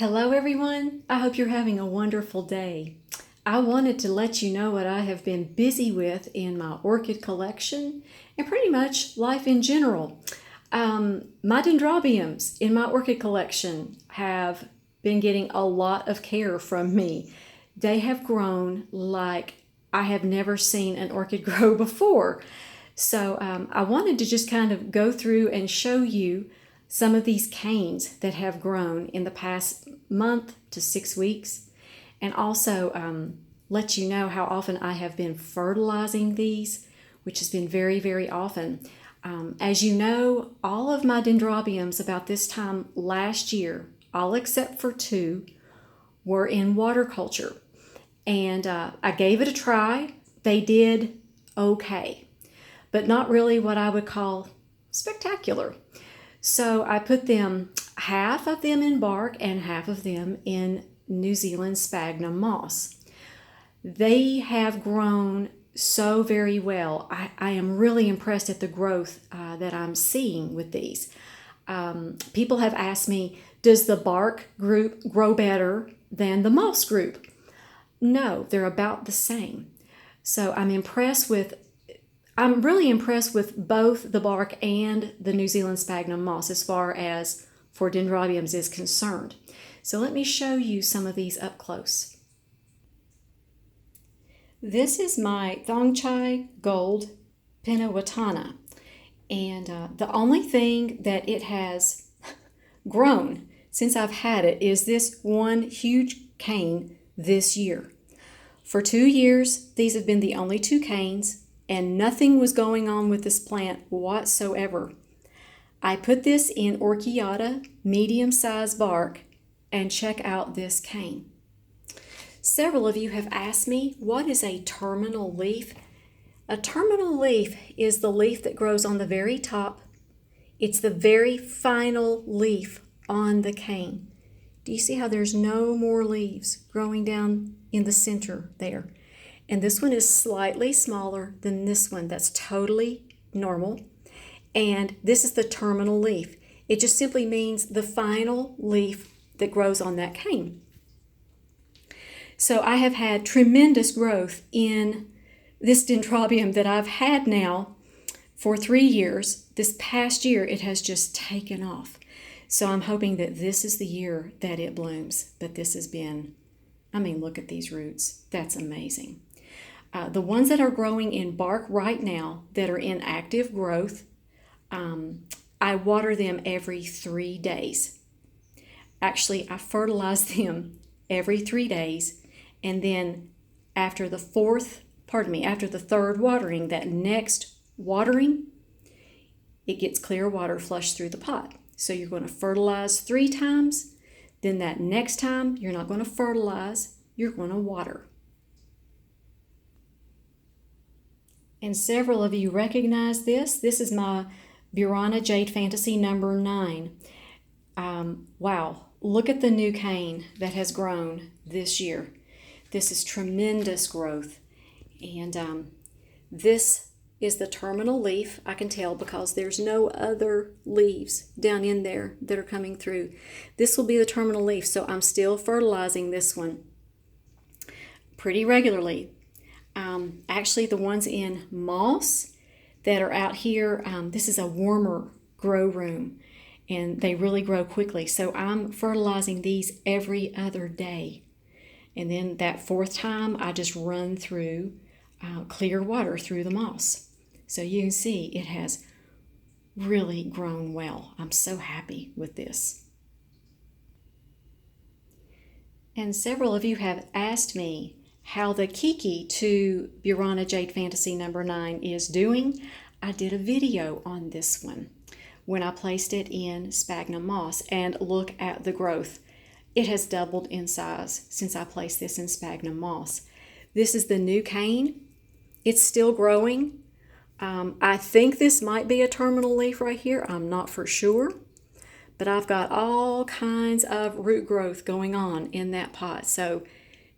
Hello everyone, I hope you're having a wonderful day. I wanted to let you know what I have been busy with in my orchid collection and pretty much life in general. My dendrobiums in my orchid collection have been getting a lot of care from me. They have grown like I have never seen an orchid grow before. So I wanted to just kind of go through and show you some of these canes that have grown in the past month to 6 weeks, and also let you know how often I have been fertilizing these, which has been very, very often. As you know, all of my dendrobiums about this time last year, all except for two, were in water culture. And I gave it a try. They did okay, but not really what I would call spectacular. So I put them, half of them in bark and half of them in New Zealand sphagnum moss. They have grown so very well. I am really impressed at the growth that I'm seeing with these. People have asked me, does the bark group grow better than the moss group? No, they're about the same. So I'm really impressed with both the bark and the New Zealand sphagnum moss as far as for dendrobiums is concerned. So let me show you some of these up close. This is my Thongchai Gold Pinawatana, and the only thing that it has grown since I've had it is this one huge cane this year. For 2 years, these have been the only two canes, and nothing was going on with this plant whatsoever. I put this in Orchiata medium-sized bark, and check out this cane. Several of you have asked me, what is a terminal leaf? A terminal leaf is the leaf that grows on the very top. It's the very final leaf on the cane. Do you see how there's no more leaves growing down in the center there? And this one is slightly smaller than this one. That's totally normal. And this is the terminal leaf. It just simply means the final leaf that grows on that cane. So I have had tremendous growth in this dendrobium that I've had now for 3 years. This past year, it has just taken off. So I'm hoping that this is the year that it blooms. But this has been, look at these roots. That's amazing. The ones that are growing in bark right now that are in active growth, I water them every 3 days. Actually, I fertilize them every 3 days, and then after the third watering, that next watering, it gets clear water flushed through the pot. So you're going to fertilize 3 times, then that next time you're not going to fertilize, you're going to water. And several of you recognize this. This is my Burana Jade Fantasy number 9. Wow, look at the new cane that has grown this year. This is tremendous growth. And this is the terminal leaf. I can tell because there's no other leaves down in there that are coming through. This will be the terminal leaf, so I'm still fertilizing this one pretty regularly. Actually, the ones in moss that are out here, this is a warmer grow room, and they really grow quickly. So I'm fertilizing these every other day. And then that 4th time, I just run through clear water through the moss. So you can see it has really grown well. I'm so happy with this. And several of you have asked me how the Kiki to Burana Jade Fantasy number 9 is doing. I did a video on this one when I placed it in sphagnum moss, and look at the growth. It has doubled in size since I placed this in sphagnum moss. This is the new cane. It's still growing. I think this might be a terminal leaf right here. I'm not for sure, but I've got all kinds of root growth going on in that pot. So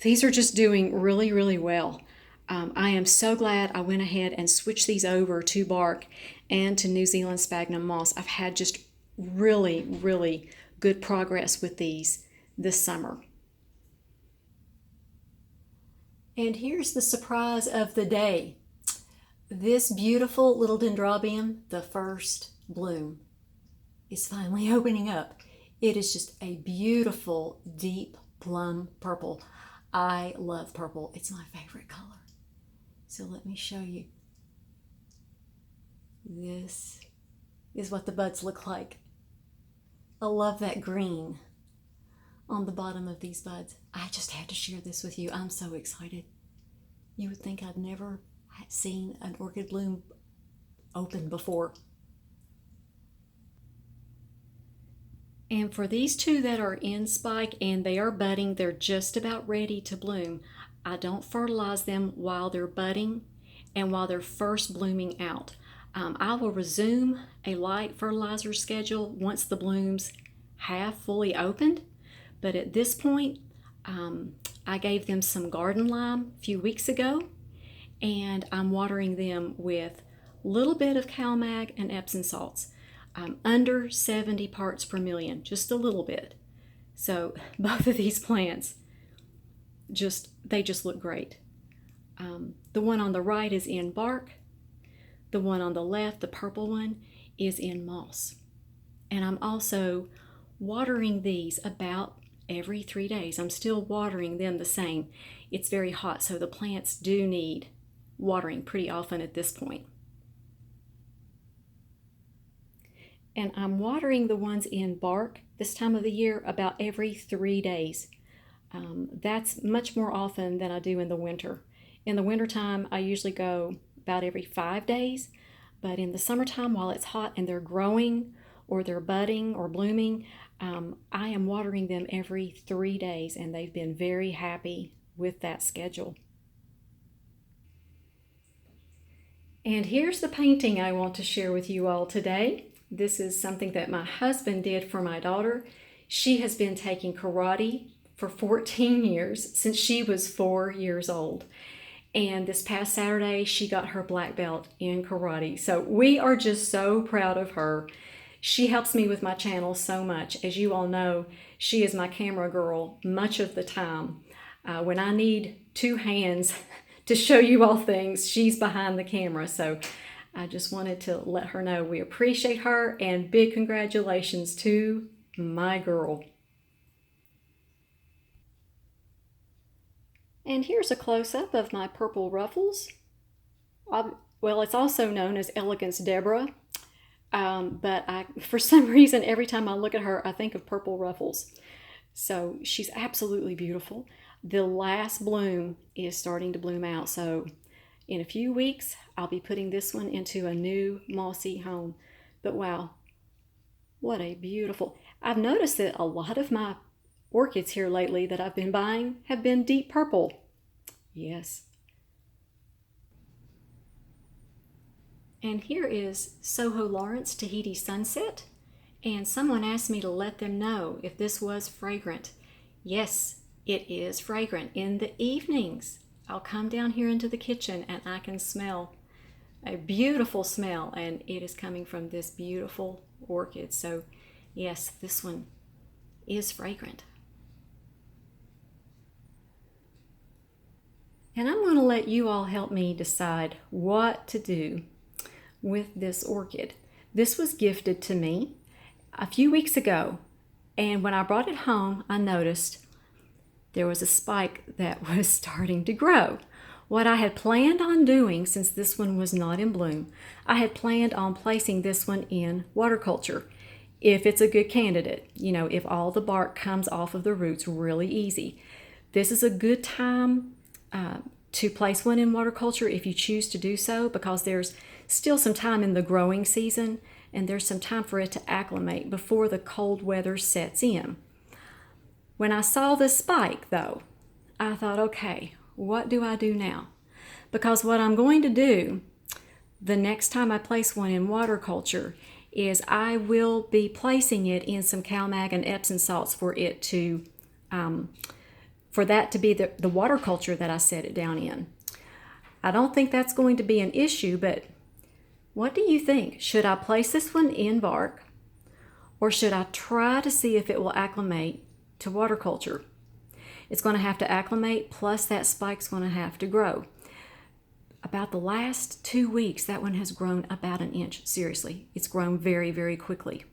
these are just doing really, really well. I am so glad I went ahead and switched these over to bark and to New Zealand sphagnum moss. I've had just really, really good progress with these this summer. And here's the surprise of the day. This beautiful little Dendrobium, the first bloom, is finally opening up. It is just a beautiful, deep plum purple. I love purple. It's my favorite color. So let me show you. This is what the buds look like. I love that green on the bottom of these buds. I just had to share this with you. I'm so excited. You would think I'd never seen an orchid bloom open before. And for these two that are in spike and they are budding, they're just about ready to bloom. I don't fertilize them while they're budding and while they're first blooming out. I will resume a light fertilizer schedule once the blooms have fully opened. But at this point, I gave them some garden lime a few weeks ago, and I'm watering them with a little bit of CalMag and Epsom salts, under 70 parts per million, just a little bit. So both of these plants, they just look great. The one on the right is in bark. The one on the left, the purple one, is in moss. And I'm also watering these about every 3 days. I'm still watering them the same. It's very hot, so the plants do need watering pretty often at this point. And I'm watering the ones in bark this time of the year about every 3 days. That's much more often than I do in the winter. In the wintertime, I usually go about every 5 days, but in the summertime, while it's hot and they're growing or they're budding or blooming, I am watering them every 3 days, and they've been very happy with that schedule. And here's the painting I want to share with you all today. This is something that my husband did for my daughter. She has been taking karate for 14 years, since she was 4 years old. And this past Saturday, she got her black belt in karate. So we are just so proud of her. She helps me with my channel so much. As you all know, she is my camera girl much of the time. When I need 2 hands to show you all things, she's behind the camera. So I just wanted to let her know we appreciate her, and big congratulations to my girl. And here's a close-up of my purple ruffles. Well, it's also known as Elegance Deborah, but for some reason, every time I look at her, I think of purple ruffles. So she's absolutely beautiful. The last bloom is starting to bloom out, so in a few weeks, I'll be putting this one into a new mossy home. But wow, what a beautiful... I've noticed that a lot of my orchids here lately that I've been buying have been deep purple. Yes. And here is Soho Lawrence Tahiti Sunset. And someone asked me to let them know if this was fragrant. Yes, it is fragrant. In the evenings, I'll come down here into the kitchen and I can smell a beautiful smell, and it is coming from this beautiful orchid. So yes, this one is fragrant. And I'm going to let you all help me decide what to do with this orchid. This was gifted to me a few weeks ago, and when I brought it home, I noticed there was a spike that was starting to grow. What I had planned on doing, since this one was not in bloom, I had planned on placing this one in water culture. If it's a good candidate, if all the bark comes off of the roots really easy. This is a good time to place one in water culture if you choose to do so, because there's still some time in the growing season and there's some time for it to acclimate before the cold weather sets in. When I saw this spike, though, I thought, okay, what do I do now? Because what I'm going to do the next time I place one in water culture is I will be placing it in some CalMag and Epsom salts for it to for that to be the water culture that I set it down in. I don't think that's going to be an issue, but what do you think? Should I place this one in bark, or should I try to see if it will acclimate to water culture. It's going to have to acclimate, plus that spike's going to have to grow. About the last 2 weeks, that one has grown about an inch. Seriously, it's grown very, very quickly.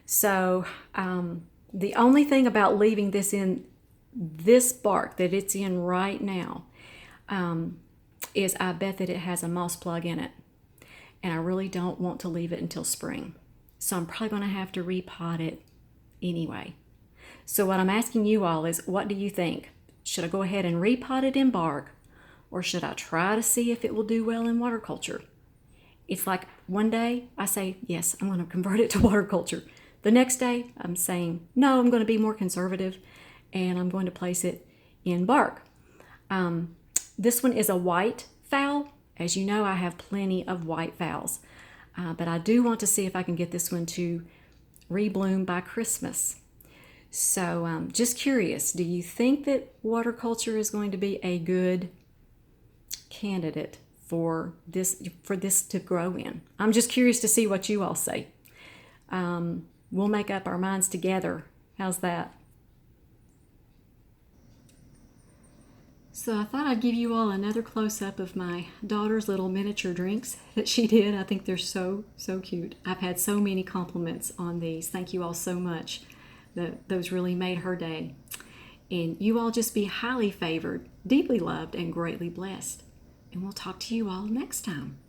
So the only thing about leaving this in this bark that it's in right now is I bet that it has a moss plug in it. And I really don't want to leave it until spring. So I'm probably going to have to repot it anyway. So what I'm asking you all is, what do you think? Should I go ahead and repot it in bark, or should I try to see if it will do well in water culture? It's like one day I say, yes, I'm going to convert it to water culture. The next day I'm saying, no, I'm going to be more conservative and I'm going to place it in bark. This one is a white foul. As you know, I have plenty of white phals, but I do want to see if I can get this one to rebloom by Christmas. So just curious, do you think that water culture is going to be a good candidate for this to grow in? I'm just curious to see what you all say. We'll make up our minds together. How's that? So I thought I'd give you all another close-up of my daughter's little miniature drinks that she did. I think they're so, so cute. I've had so many compliments on these. Thank you all so much. Those really made her day. And you all just be highly favored, deeply loved, and greatly blessed. And we'll talk to you all next time.